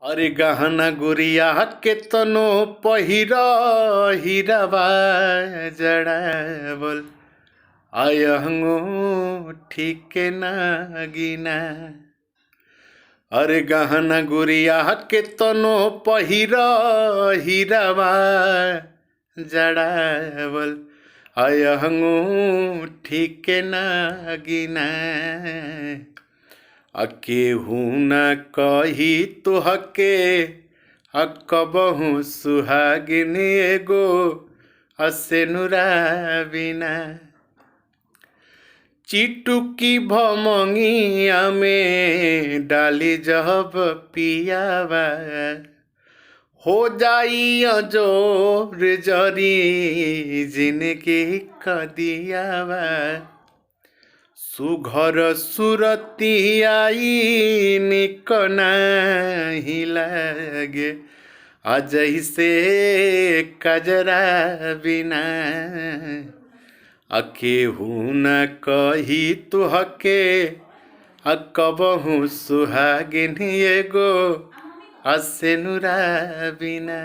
अरे गहना गुड़िया के तनो पहिर हीराबा जड़ावल आयंगो ठीक नागिना। अरे गहना गुड़िया के तनो पहिर हीराबा जड़ावल आयंगो ठीक नागिना। केहू न कही तुहके कबहू सुहागिन एगो हसेनुरा बिना। चिटुकी भमंगिया में डाली जब पियावा हो जाई जोर जरी जिनकी कदियावा। सुघर सुरती आई निक नहीं लागे अजय से कजरा बिना। केहू न कही तुहके कबहू सुहागिन एगो हसेनुरा बिना।